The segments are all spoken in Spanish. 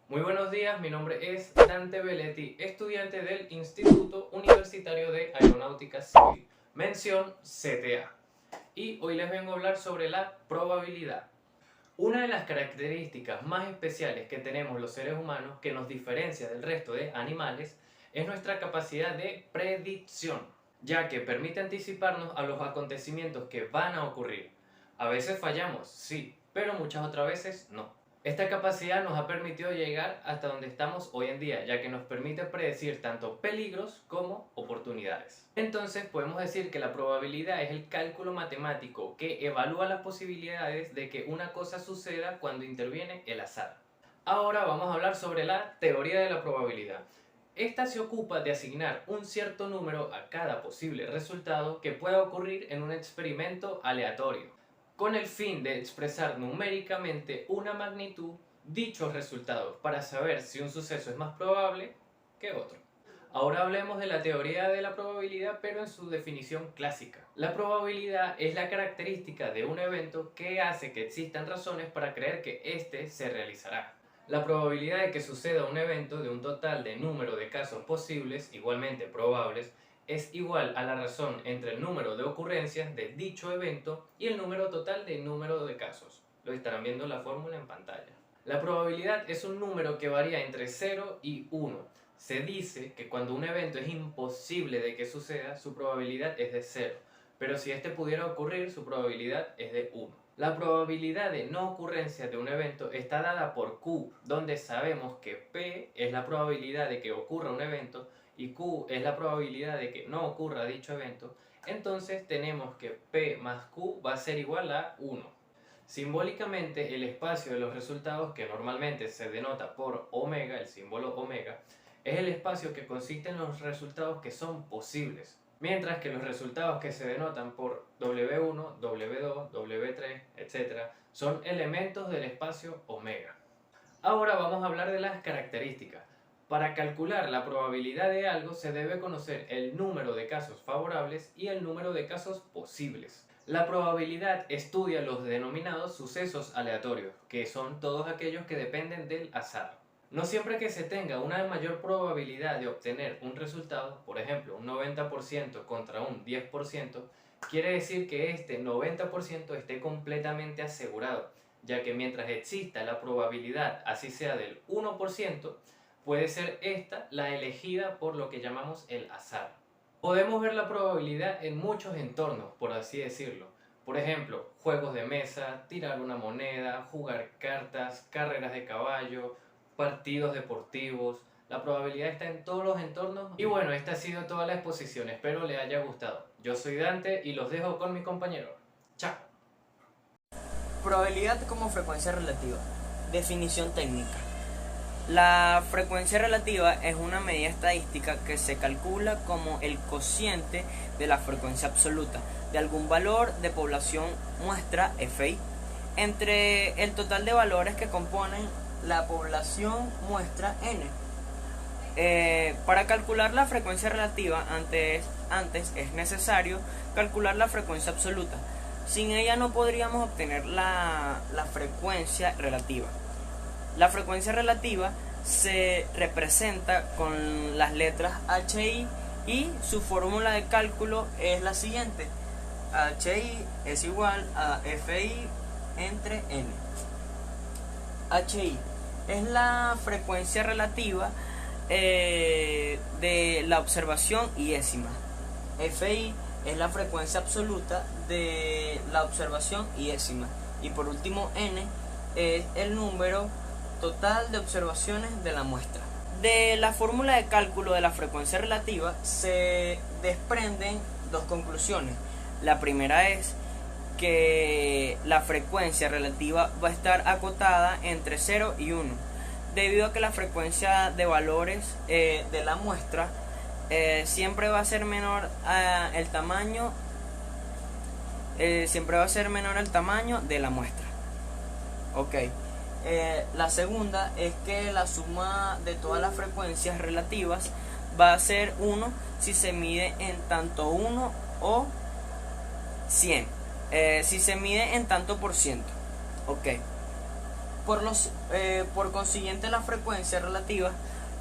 Muy buenos días, mi nombre es Dante Belletti, estudiante del Instituto Universitario de Aeronáutica Civil, mención CTA. Y hoy les vengo a hablar sobre la probabilidad. Una de las características más especiales que tenemos los seres humanos que nos diferencia del resto de animales es nuestra capacidad de predicción, ya que permite anticiparnos a los acontecimientos que van a ocurrir. A veces fallamos, sí, pero muchas otras veces no. Esta capacidad nos ha permitido llegar hasta donde estamos hoy en día, ya que nos permite predecir tanto peligros como oportunidades. Entonces podemos decir que la probabilidad es el cálculo matemático que evalúa las posibilidades de que una cosa suceda cuando interviene el azar. Ahora vamos a hablar sobre la teoría de la probabilidad. Esta se ocupa de asignar un cierto número a cada posible resultado que pueda ocurrir en un experimento aleatorio, con el fin de expresar numéricamente una magnitud dichos resultados para saber si un suceso es más probable que otro. Ahora hablemos de la teoría de la probabilidad, pero en su definición clásica. La probabilidad es la característica de un evento que hace que existan razones para creer que éste se realizará. La probabilidad de que suceda un evento de un total de número de casos posibles, igualmente probables, es igual a la razón entre el número de ocurrencias de dicho evento y el número total de número de casos. Lo estarán viendo en la fórmula en pantalla. La probabilidad es un número que varía entre 0 y 1. Se dice que cuando un evento es imposible de que suceda, su probabilidad es de 0, pero si este pudiera ocurrir, su probabilidad es de 1. La probabilidad de no ocurrencia de un evento está dada por Q, donde sabemos que P es la probabilidad de que ocurra un evento y Q es la probabilidad de que no ocurra dicho evento. Entonces tenemos que P más Q va a ser igual a 1. Simbólicamente, el espacio de los resultados, que normalmente se denota por omega, el símbolo omega, es el espacio que consiste en los resultados que son posibles, mientras que los resultados que se denotan por W1, W2, W3, etc. son elementos del espacio omega. Ahora vamos a hablar de las características. Para calcular la probabilidad de algo se debe conocer el número de casos favorables y el número de casos posibles. La probabilidad estudia los denominados sucesos aleatorios, que son todos aquellos que dependen del azar. No siempre que se tenga una mayor probabilidad de obtener un resultado, por ejemplo un 90% contra un 10%, quiere decir que este 90% esté completamente asegurado, ya que mientras exista la probabilidad, así sea del 1%, puede ser esta la elegida por lo que llamamos el azar. Podemos ver la probabilidad en muchos entornos, por así decirlo. Por ejemplo, juegos de mesa, tirar una moneda, jugar cartas, carreras de caballo, partidos deportivos. La probabilidad está en todos los entornos. Y bueno, esta ha sido toda la exposición. Espero les haya gustado. Yo soy Dante y los dejo con mi compañero. Chao. Probabilidad como frecuencia relativa. Definición técnica. La frecuencia relativa es una medida estadística que se calcula como el cociente de la frecuencia absoluta de algún valor de población muestra FI entre el total de valores que componen la población muestra N. Para calcular la frecuencia relativa antes es necesario calcular la frecuencia absoluta. Sin ella no podríamos obtener la frecuencia relativa. La frecuencia relativa se representa con las letras HI y su fórmula de cálculo es la siguiente. HI es igual a FI entre N. HI es la frecuencia relativa de la observación y décima. FI es la frecuencia absoluta de la observación y décima. Y por último, N es el número total de observaciones de la muestra. De la fórmula de cálculo de la frecuencia relativa se desprenden dos conclusiones. La primera es que la frecuencia relativa va a estar acotada entre 0 y 1, debido a que la frecuencia de valores de la muestra siempre va a ser menor el tamaño de la muestra. Ok. La segunda es que la suma de todas las frecuencias relativas va a ser 1 si se mide en tanto 1 o 100. Si se mide en tanto por ciento. Ok. Por consiguiente, la frecuencia relativa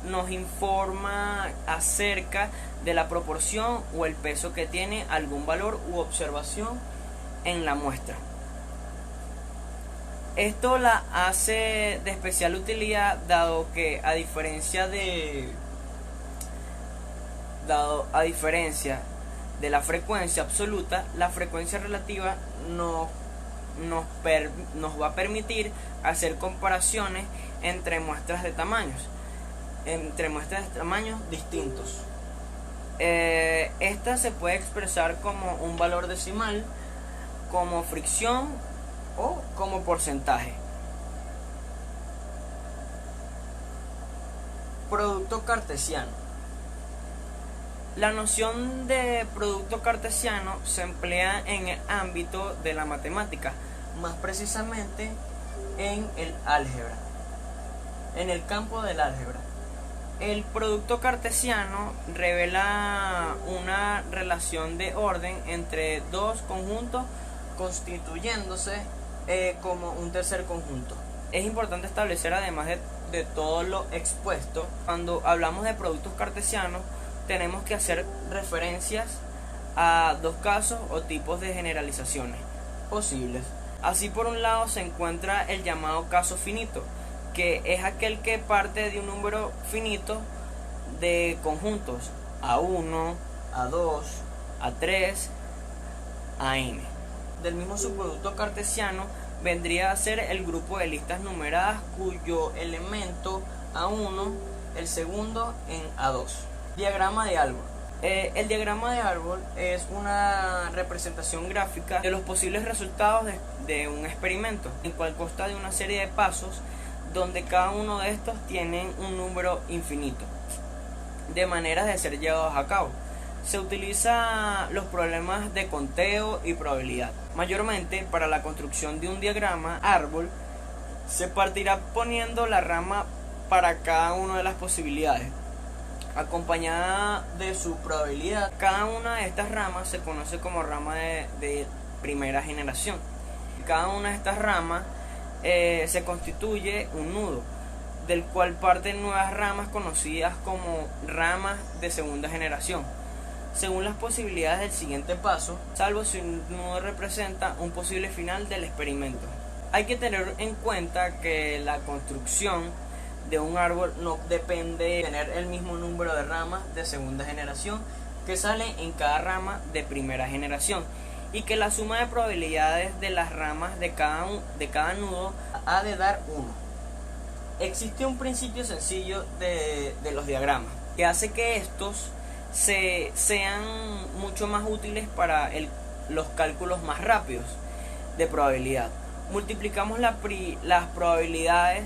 nos informa acerca de la proporción o el peso que tiene algún valor u observación en la muestra. Esto la hace de especial utilidad dado que a diferencia de la frecuencia absoluta, la frecuencia relativa nos va a permitir hacer comparaciones entre muestras de tamaños distintos. Esta se puede expresar como un valor decimal, como fricción o como porcentaje. Producto cartesiano. La noción de producto cartesiano se emplea en el ámbito de la matemática, más precisamente en el álgebra, en el campo del álgebra. El producto cartesiano revela una relación de orden entre dos conjuntos constituyéndose como un tercer conjunto. Es importante establecer, además de todo lo expuesto, cuando hablamos de productos cartesianos, tenemos que hacer referencias a dos casos o tipos de generalizaciones posibles. Así, por un lado se encuentra el llamado caso finito, que es aquel que parte de un número finito de conjuntos A1, A2, A3, AN. Del mismo subproducto cartesiano vendría a ser el grupo de listas numeradas cuyo elemento A1, el segundo en A2. Diagrama de árbol. El diagrama de árbol es una representación gráfica de los posibles resultados de un experimento, en cual consta de una serie de pasos donde cada uno de estos tienen un número infinito de maneras de ser llevados a cabo. Se utiliza los problemas de conteo y probabilidad. Mayormente para la construcción de un diagrama árbol se partirá poniendo la rama para cada una de las posibilidades, acompañada de su probabilidad. Cada una de estas ramas se conoce como rama de primera generación. Cada una de estas ramas se constituye un nudo, del cual parten nuevas ramas conocidas como ramas de segunda generación, según las posibilidades del siguiente paso, salvo si un nudo representa un posible final del experimento. Hay que tener en cuenta que la construcción de un árbol no depende de tener el mismo número de ramas de segunda generación que salen en cada rama de primera generación, y que la suma de probabilidades de las ramas de cada nudo ha de dar 1. Existe un principio sencillo de los diagramas que hace que estos sean mucho más útiles para los cálculos más rápidos de probabilidad. Multiplicamos las probabilidades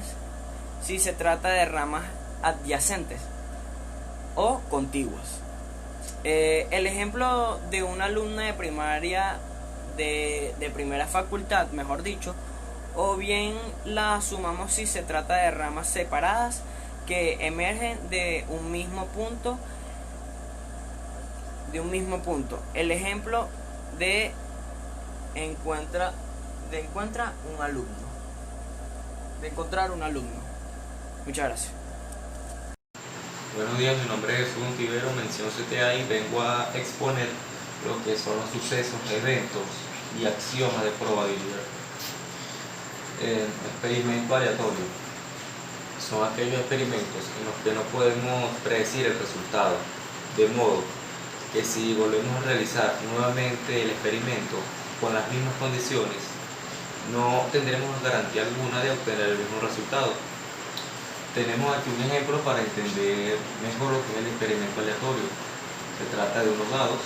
si se trata de ramas adyacentes o contiguas. El ejemplo de una alumna de primaria de primera facultad, mejor dicho, o bien la sumamos si se trata de ramas separadas que emergen de un mismo punto. El ejemplo de encontrar un alumno. Muchas gracias. Buenos días, mi nombre es Jesús Ontivero, mención CTA, y vengo a exponer lo que son los sucesos, eventos y axiomas de probabilidad. Experimento aleatorio. Son aquellos experimentos en los que no podemos predecir el resultado, de modo que si volvemos a realizar nuevamente el experimento con las mismas condiciones, no tendremos garantía alguna de obtener el mismo resultado. Tenemos aquí un ejemplo para entender mejor lo que es el experimento aleatorio. Se trata de unos dados,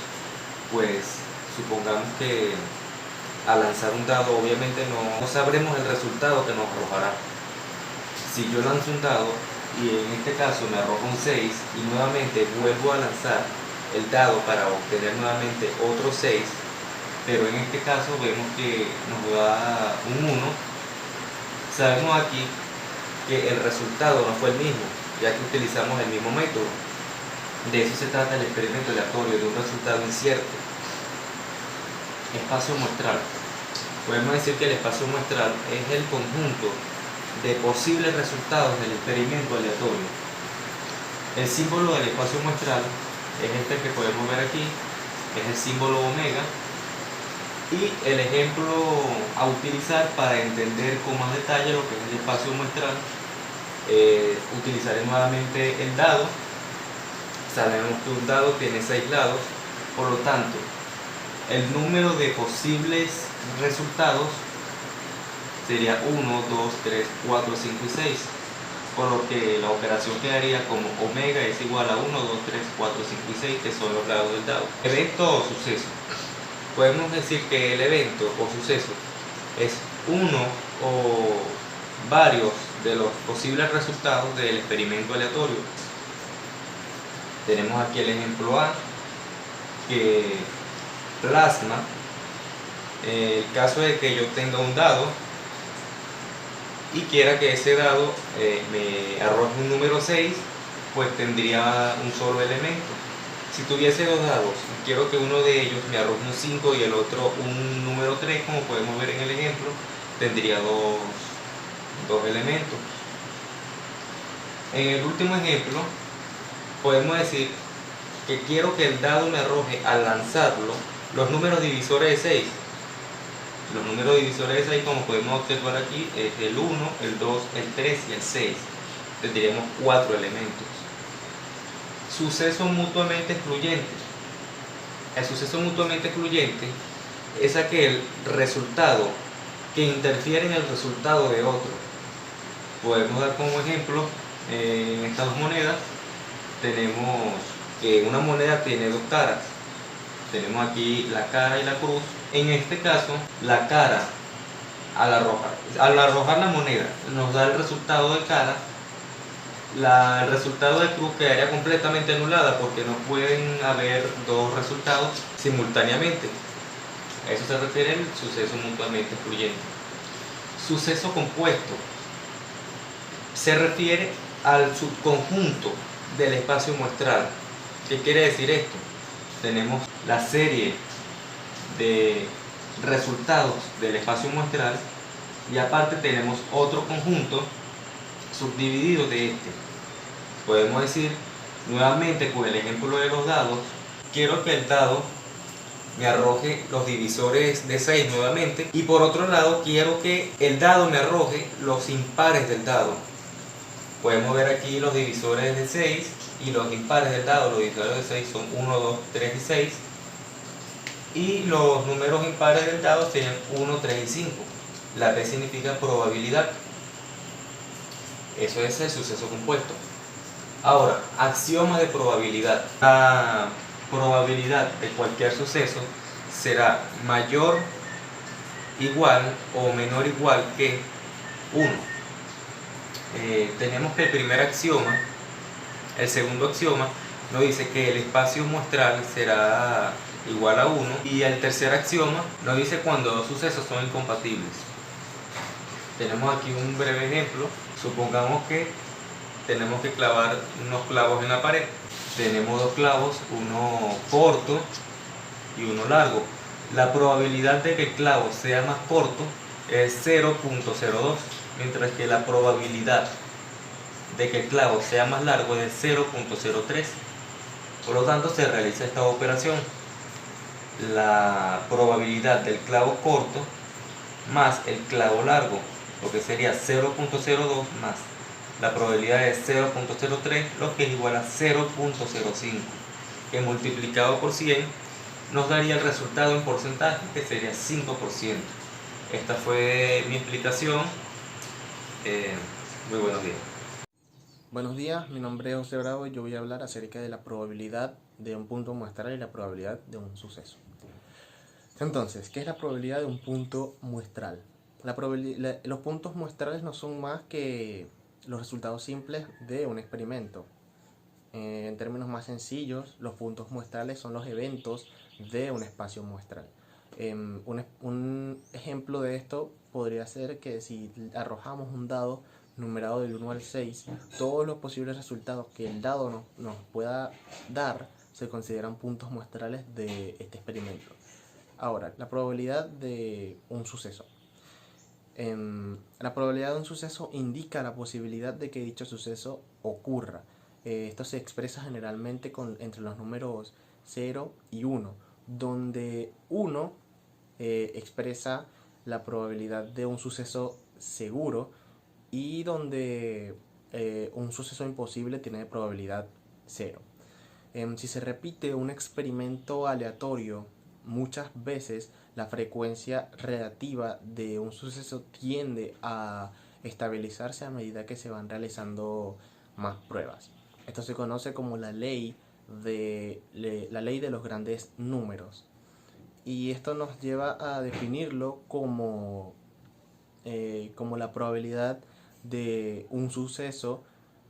pues supongamos que al lanzar un dado obviamente no sabremos el resultado que nos arrojará. Si yo lanzo un dado y en este caso me arroja un 6 y nuevamente vuelvo a lanzar el dado para obtener nuevamente otro 6, pero en este caso vemos que nos da un 1, sabemos aquí que el resultado no fue el mismo, ya que utilizamos el mismo método. De eso se trata el experimento aleatorio, de un resultado incierto. Espacio muestral. Podemos decir que el espacio muestral es el conjunto de posibles resultados del experimento aleatorio. El símbolo del espacio muestral es este que podemos ver aquí, es el símbolo omega, y el ejemplo a utilizar para entender con más detalle lo que es el espacio muestral, utilizaré nuevamente el dado. Sabemos que un dado tiene 6 lados, por lo tanto, el número de posibles resultados sería 1, 2, 3, 4, 5 y 6, por lo que la operación quedaría como omega es igual a 1, 2, 3, 4, 5 y 6, que son los lados del dado. Evento o suceso. Podemos decir que el evento o suceso es uno o varios de los posibles resultados del experimento aleatorio. Tenemos aquí el ejemplo A, que plasma el caso de que yo tenga un dado y quiera que ese dado me arroje un número 6, pues tendría un solo elemento. Si tuviese dos dados y quiero que uno de ellos me arroje un 5 y el otro un número 3, como podemos ver en el ejemplo, tendría dos elementos. En el último ejemplo, podemos decir que quiero que el dado me arroje al lanzarlo los números divisores de 6. Los números divisores de 6, como podemos observar aquí, es el 1, el 2, el 3 y el 6. Tendríamos 4 elementos. Suceso mutuamente excluyente. El suceso mutuamente excluyente es aquel resultado que interfiere en el resultado de otro. Podemos dar como ejemplo, en estas dos monedas, tenemos que una moneda tiene dos caras. Tenemos aquí la cara y la cruz. En este caso, la cara, al arrojar la moneda, nos da el resultado de cara. El resultado de cruz quedaría completamente anulada porque no pueden haber dos resultados simultáneamente. A eso se refiere el suceso mutuamente excluyente. Suceso compuesto se refiere al subconjunto del espacio muestral. ¿Qué quiere decir esto? Tenemos la serie de resultados del espacio muestral y aparte tenemos otro conjunto subdividido de este. Podemos decir nuevamente con el ejemplo de los dados, quiero que el dado me arroje los divisores de 6 nuevamente, y por otro lado quiero que el dado me arroje los impares del dado. Podemos ver aquí los divisores de 6 y los impares del dado. Los divisores de 6 son 1, 2, 3 y 6, y los números impares del dado serían 1, 3 y 5. La P significa probabilidad. Eso es el suceso compuesto. Ahora, axioma de probabilidad. La probabilidad de cualquier suceso será mayor, igual o menor igual que 1. Tenemos que el primer axioma, el segundo axioma, nos dice que el espacio muestral será igual a 1, y el tercer axioma nos dice cuando dos sucesos son incompatibles. Tenemos aquí un breve ejemplo. Supongamos que tenemos que clavar unos clavos en la pared. Tenemos dos clavos, uno corto y uno largo. La probabilidad de que el clavo sea más corto es 0.02, mientras que la probabilidad de que el clavo sea más largo es 0.03. Por lo tanto, se realiza esta operación. La probabilidad del clavo corto más el clavo largo, lo que sería 0.02 más la probabilidad es 0.03, lo que es igual a 0.05, que multiplicado por 100 nos daría el resultado en porcentaje, que sería 5%. Esta fue mi explicación. Muy buenos días. Buenos días, mi nombre es José Bravo y yo voy a hablar acerca de la probabilidad de un punto muestral y la probabilidad de un suceso. Entonces, ¿qué es la probabilidad de un punto muestral? Los puntos muestrales no son más que los resultados simples de un experimento. En términos más sencillos, los puntos muestrales son los eventos de un espacio muestral. Un ejemplo de esto podría ser que si arrojamos un dado numerado del 1 al 6, todos los posibles resultados que el dado nos pueda dar se consideran puntos muestrales de este experimento. Ahora, la probabilidad de un suceso. La probabilidad de un suceso indica la posibilidad de que dicho suceso ocurra. Esto se expresa generalmente entre los números 0 y 1, donde 1 expresa la probabilidad de un suceso seguro y donde un suceso imposible tiene probabilidad 0. Si se repite un experimento aleatorio muchas veces, la frecuencia relativa de un suceso tiende a estabilizarse a medida que se van realizando más pruebas. Esto se conoce como la ley de los grandes números. Y esto nos lleva a definirlo como la probabilidad de un suceso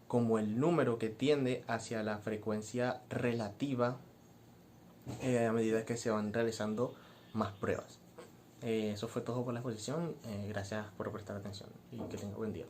como el número que tiende hacia la frecuencia relativa a medida que se van realizando más pruebas. Eso fue todo por la exposición. Gracias por prestar atención y que tenga buen día.